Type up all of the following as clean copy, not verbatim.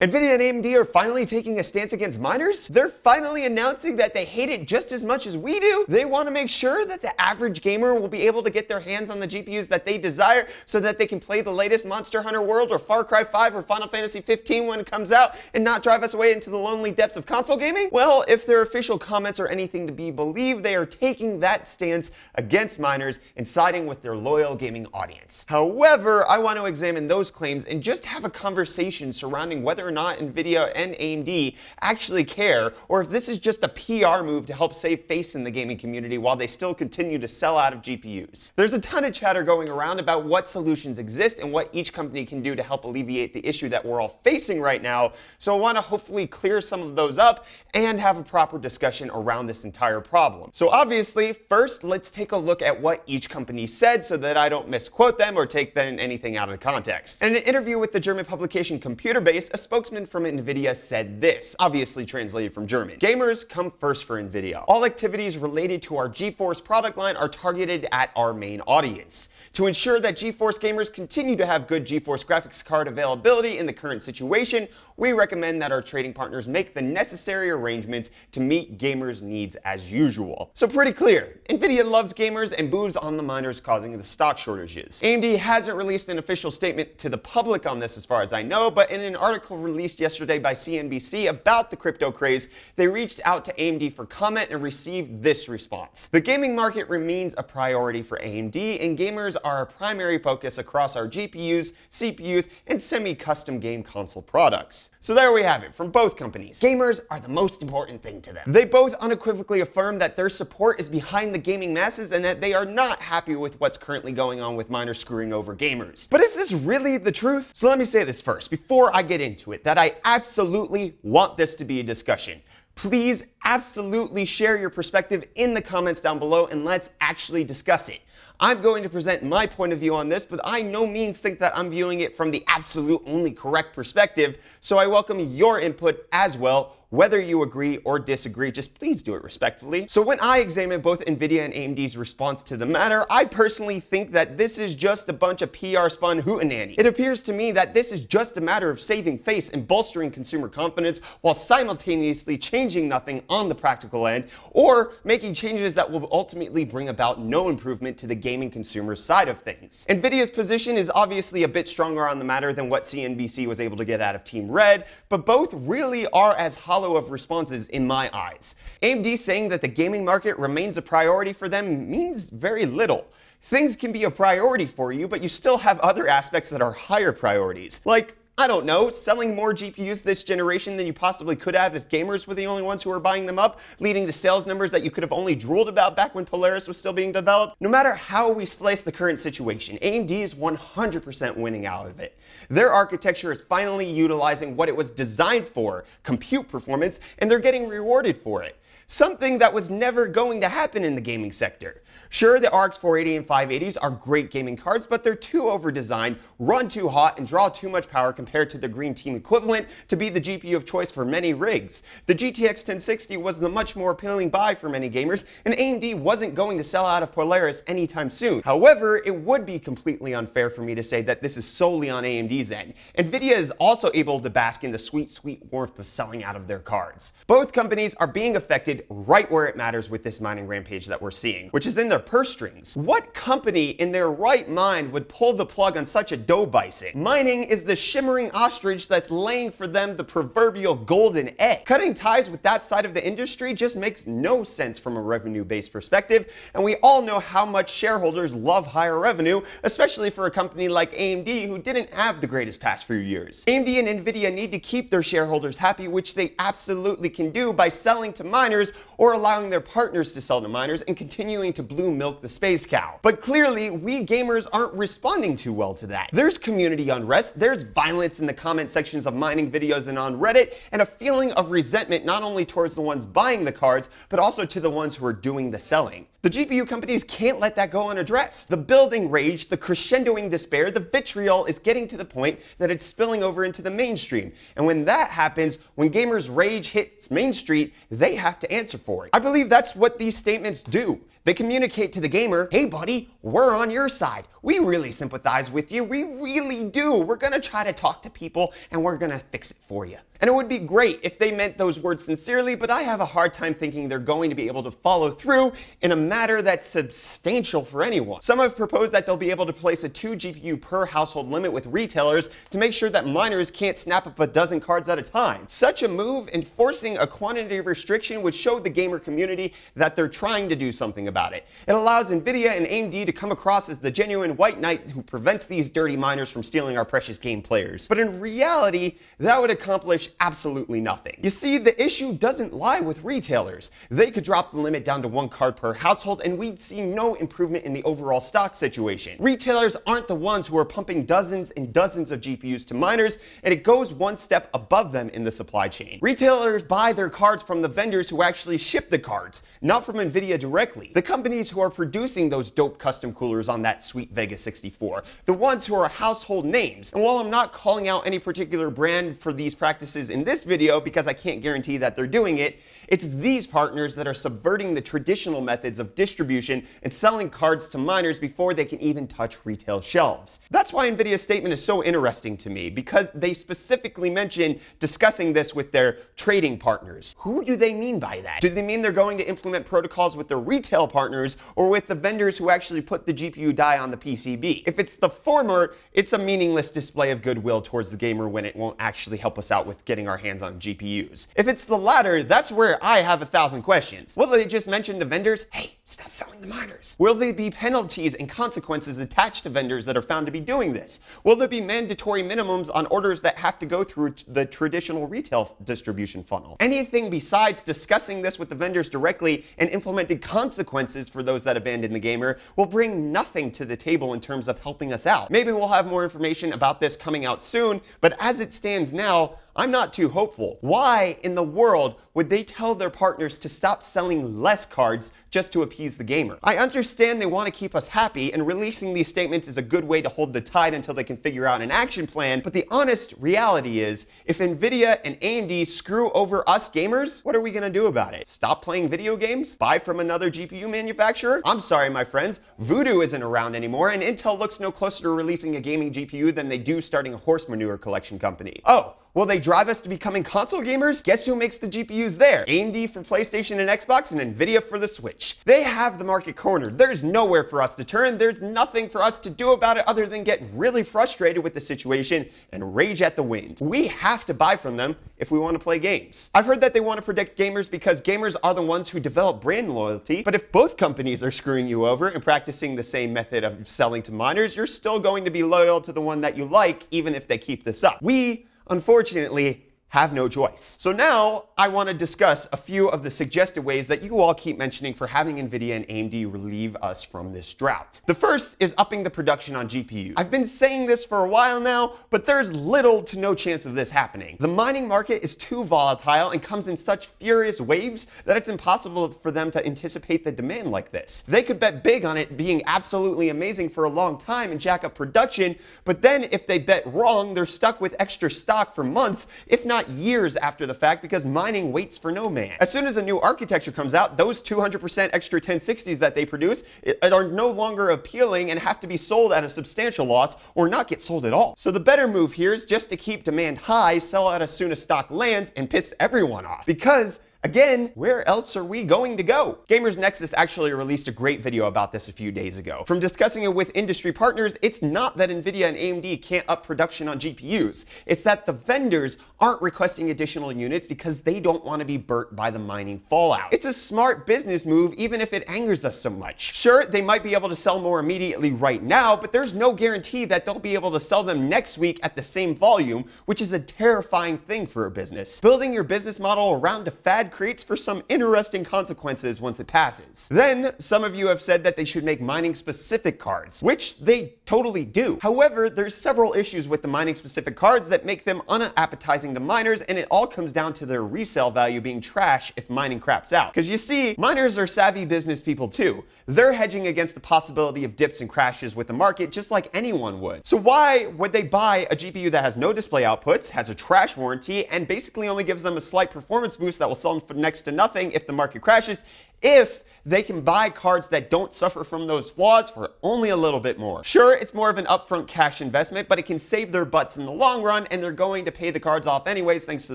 Nvidia and AMD are finally taking a stance against miners. They're finally announcing that they hate it just as much as we do. They want to make sure that the average gamer will be able to get their hands on the GPUs that they desire so that they can play the latest Monster Hunter World or Far Cry 5 or Final Fantasy 15 when it comes out and not drive us away into the lonely depths of console gaming. Well, if their official comments are anything to be believed, they are taking that stance against miners and siding with their loyal gaming audience. However, I want to examine those claims and just have a conversation surrounding whether or not Nvidia and AMD actually care, or if this is just a PR move to help save face in the gaming community while they still continue to sell out of GPUs. There's a ton of chatter going around about what solutions exist and what each company can do to help alleviate the issue that we're all facing right now, so I want to hopefully clear some of those up and have a proper discussion around this entire problem. So obviously, first let's take a look at what each company said so that I don't misquote them or take then anything out of context. In an interview with the German publication Computer Base, a spokesman from Nvidia said this, obviously translated from German: "Gamers come first for Nvidia. All activities related to our GeForce product line are targeted at our main audience. To ensure that GeForce gamers continue to have good GeForce graphics card availability in the current situation, we recommend that our trading partners make the necessary arrangements to meet gamers' needs as usual." So pretty clear. Nvidia loves gamers and boos on the miners causing the stock shortages. AMD hasn't released an official statement to the public on this as far as I know, but in an article released yesterday by CNBC about the crypto craze, they reached out to AMD for comment and received this response: "The gaming market remains a priority for AMD, and gamers are a primary focus across our GPUs, CPUs, and semi-custom game console products." So there we have it from both companies. Gamers are the most important thing to them. They both unequivocally affirm that their support is behind the gaming masses and that they are not happy with what's currently going on with miners screwing over gamers. But is this really the truth? So let me say this first, before I get into it, that I absolutely want this to be a discussion. Please absolutely share your perspective in the comments down below and let's actually discuss it. I'm going to present my point of view on this, but I no means think that I'm viewing it from the absolute only correct perspective, so I welcome your input as well. Whether you agree or disagree, just please do it respectfully. So when I examine both Nvidia and AMD's response to the matter, I personally think that this is just a bunch of PR spun hootenanny. It appears to me that this is just a matter of saving face and bolstering consumer confidence while simultaneously changing nothing on the practical end, or making changes that will ultimately bring about no improvement to the gaming consumer side of things. Nvidia's position is obviously a bit stronger on the matter than what CNBC was able to get out of Team Red, but both really are as hollow of responses in my eyes. AMD saying that the gaming market remains a priority for them means very little. Things can be a priority for you, but you still have other aspects that are higher priorities. Like, I don't know, selling more GPUs this generation than you possibly could have if gamers were the only ones who were buying them up, leading to sales numbers that you could have only drooled about back when Polaris was still being developed. No matter how we slice the current situation, AMD is 100% winning out of it. Their architecture is finally utilizing what it was designed for, compute performance, and they're getting rewarded for it. Something that was never going to happen in the gaming sector. Sure, the RX 480 and 580s are great gaming cards, but they're too over-designed, run too hot, and draw too much power compared to the Green Team equivalent to be the GPU of choice for many rigs. The GTX 1060 was the much more appealing buy for many gamers, and AMD wasn't going to sell out of Polaris anytime soon. However, it would be completely unfair for me to say that this is solely on AMD's end. Nvidia is also able to bask in the sweet, sweet warmth of selling out of their cards. Both companies are being affected right where it matters with this mining rampage that we're seeing, which is in their purse strings. What company in their right mind would pull the plug on such a dough bison? Mining is the shimmering ostrich that's laying for them the proverbial golden egg. Cutting ties with that side of the industry just makes no sense from a revenue-based perspective, and we all know how much shareholders love higher revenue, especially for a company like AMD who didn't have the greatest past few years. AMD and Nvidia need to keep their shareholders happy, which they absolutely can do by selling to miners or allowing their partners to sell to miners and continuing to blue milk the space cow. But clearly, we gamers aren't responding too well to that. There's community unrest, there's violence in the comment sections of mining videos and on Reddit, and a feeling of resentment not only towards the ones buying the cards, but also to the ones who are doing the selling. The GPU companies can't let that go unaddressed. The building rage, the crescendoing despair, the vitriol is getting to the point that it's spilling over into the mainstream. And when that happens, when gamers' rage hits Main Street, they have to answer for it. I believe that's what these statements do. They communicate to the gamer, hey buddy, we're on your side. We really sympathize with you. We really do. We're gonna try to talk to people and we're gonna fix it for you. And it would be great if they meant those words sincerely, but I have a hard time thinking they're going to be able to follow through in a matter that's substantial for anyone. Some have proposed that they'll be able to place a 2 GPU per household limit with retailers to make sure that miners can't snap up a dozen cards at a time. Such a move enforcing a quantity restriction would show the gamer community that they're trying to do something about it. It allows Nvidia and AMD to come across as the genuine white knight who prevents these dirty miners from stealing our precious game players. But in reality, that would accomplish absolutely nothing. You see, the issue doesn't lie with retailers. They could drop the limit down to 1 card per household and we'd see no improvement in the overall stock situation. Retailers aren't the ones who are pumping dozens and dozens of GPUs to miners, and it goes one step above them in the supply chain. Retailers buy their cards from the vendors who actually ship the cards, not from Nvidia directly. The companies who are producing those dope custom coolers on that sweet Vega 64, the ones who are household names. And while I'm not calling out any particular brand for these practices in this video because I can't guarantee that they're doing it, it's these partners that are subverting the traditional methods of distribution and selling cards to miners before they can even touch retail shelves. That's why Nvidia's statement is so interesting to me, because they specifically mention discussing this with their trading partners. Who do they mean by that? Do they mean they're going to implement protocols with their retail partners or with the vendors who actually put the GPU die on the PCB? If it's the former, it's a meaningless display of goodwill towards the gamer when it won't actually help us out with getting our hands on GPUs. If it's the latter, that's where I have 1,000 questions. Will they just mention to vendors, hey, stop selling to miners? Will there be penalties and consequences attached to vendors that are found to be doing this? Will there be mandatory minimums on orders that have to go through the traditional retail distribution funnel? Anything besides discussing this with the vendors directly and implementing consequences for those that abandon the gamer will bring nothing to the table in terms of helping us out. Maybe we'll have more information about this coming out soon, but as it stands now, I'm not too hopeful. Why in the world would they tell their partners to stop selling less cards just to appease the gamer? I understand they want to keep us happy, and releasing these statements is a good way to hold the tide until they can figure out an action plan, but the honest reality is, if Nvidia and AMD screw over us gamers, what are we gonna do about it? Stop playing video games? Buy from another GPU manufacturer? I'm sorry, my friends, Voodoo isn't around anymore, and Intel looks no closer to releasing a gaming GPU than they do starting a horse manure collection company. Oh, will they drive us to becoming console gamers? Guess who makes the GPUs there? AMD for PlayStation and Xbox and Nvidia for the Switch. They have the market cornered. There's nowhere for us to turn. There's nothing for us to do about it other than get really frustrated with the situation and rage at the wind. We have to buy from them if we want to play games. I've heard that they want to protect gamers because gamers are the ones who develop brand loyalty, but if both companies are screwing you over and practicing the same method of selling to miners, you're still going to be loyal to the one that you like, even if they keep this up. We, unfortunately, have no choice. So now I want to discuss a few of the suggested ways that you all keep mentioning for having Nvidia and AMD relieve us from this drought. The first is upping the production on GPUs. I've been saying this for a while now, but there's little to no chance of this happening. The mining market is too volatile and comes in such furious waves that it's impossible for them to anticipate the demand like this. They could bet big on it being absolutely amazing for a long time and jack up production, but then if they bet wrong, they're stuck with extra stock for months, if not years after the fact, because mining waits for no man. As soon as a new architecture comes out, those 200% extra 1060s that they produce are no longer appealing and have to be sold at a substantial loss or not get sold at all. So the better move here is just to keep demand high, sell out as soon as stock lands, and piss everyone off. Because again, where else are we going to go? Gamers Nexus actually released a great video about this a few days ago. From discussing it with industry partners, it's not that Nvidia and AMD can't up production on GPUs. It's that the vendors aren't requesting additional units because they don't want to be burnt by the mining fallout. It's a smart business move even if it angers us so much. Sure, they might be able to sell more immediately right now, but there's no guarantee that they'll be able to sell them next week at the same volume, which is a terrifying thing for a business. Building your business model around a fad creates for some interesting consequences once it passes. Then, some of you have said that they should make mining specific cards, which they totally do. However, there's several issues with the mining specific cards that make them unappetizing to miners, and it all comes down to their resale value being trash if mining craps out. Because you see, miners are savvy business people too. They're hedging against the possibility of dips and crashes with the market just like anyone would. So why would they buy a GPU that has no display outputs, has a trash warranty, and basically only gives them a slight performance boost that will sell them for next to nothing if the market crashes, if they can buy cards that don't suffer from those flaws for only a little bit more. Sure, it's more of an upfront cash investment, but it can save their butts in the long run, and they're going to pay the cards off anyways thanks to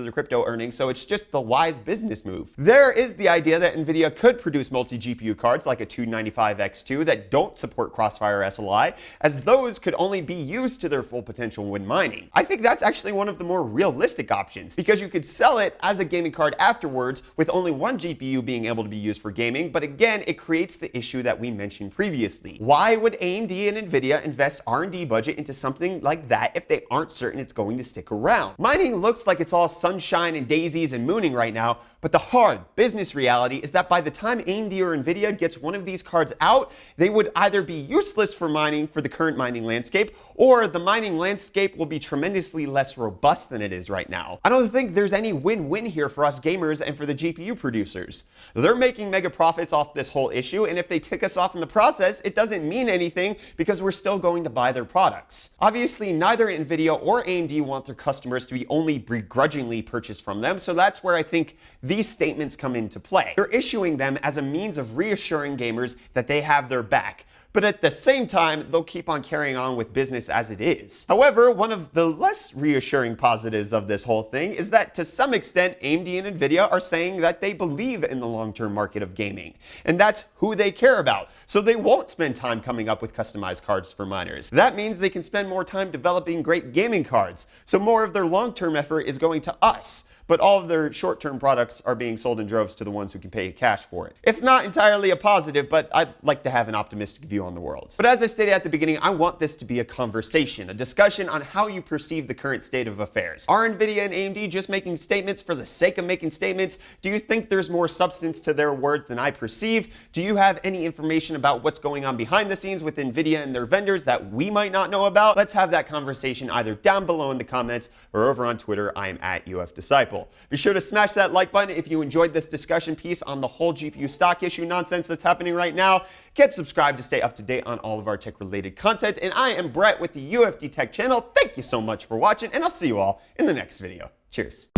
their crypto earnings, so it's just the wise business move. There is the idea that Nvidia could produce multi-GPU cards like a 295X2 that don't support Crossfire SLI, as those could only be used to their full potential when mining. I think that's actually one of the more realistic options, because you could sell it as a gaming card afterwards with only one GPU being able to be used for gaming, but again, it creates the issue that we mentioned previously. Why would AMD and Nvidia invest R&D budget into something like that if they aren't certain it's going to stick around? Mining looks like it's all sunshine and daisies and mooning right now, but the hard business reality is that by the time AMD or Nvidia gets one of these cards out, they would either be useless for mining for the current mining landscape, or the mining landscape will be tremendously less robust than it is right now. I don't think there's any win-win here for us gamers and for the GPU producers. They're making mega profits off this whole issue, and if they tick us off in the process, it doesn't mean anything because we're still going to buy their products. Obviously, neither Nvidia or AMD want their customers to be only begrudgingly purchased from them, so that's where I think these statements come into play. They're issuing them as a means of reassuring gamers that they have their back, but at the same time, they'll keep on carrying on with business as it is. However, one of the less reassuring positives of this whole thing is that to some extent, AMD and Nvidia are saying that they believe in the long-term market of gaming, and that's who they care about, so they won't spend time coming up with customized cards for miners. That means they can spend more time developing great gaming cards, so more of their long-term effort is going to us, but all of their short-term products are being sold in droves to the ones who can pay cash for it. It's not entirely a positive, but I'd like to have an optimistic view on the world. But as I stated at the beginning, I want this to be a conversation, a discussion on how you perceive the current state of affairs. Are Nvidia and AMD just making statements for the sake of making statements? Do you think there's more substance to their words than I perceive? Do you have any information about what's going on behind the scenes with Nvidia and their vendors that we might not know about? Let's have that conversation either down below in the comments or over on Twitter. I am at UFDisciple. Be sure to smash that like button if you enjoyed this discussion piece on the whole GPU stock issue nonsense that's happening right now. Get subscribed to stay up to date on all of our tech-related content. And I am Brett with the UFD Tech channel. Thank you so much for watching, and I'll see you all in the next video. Cheers.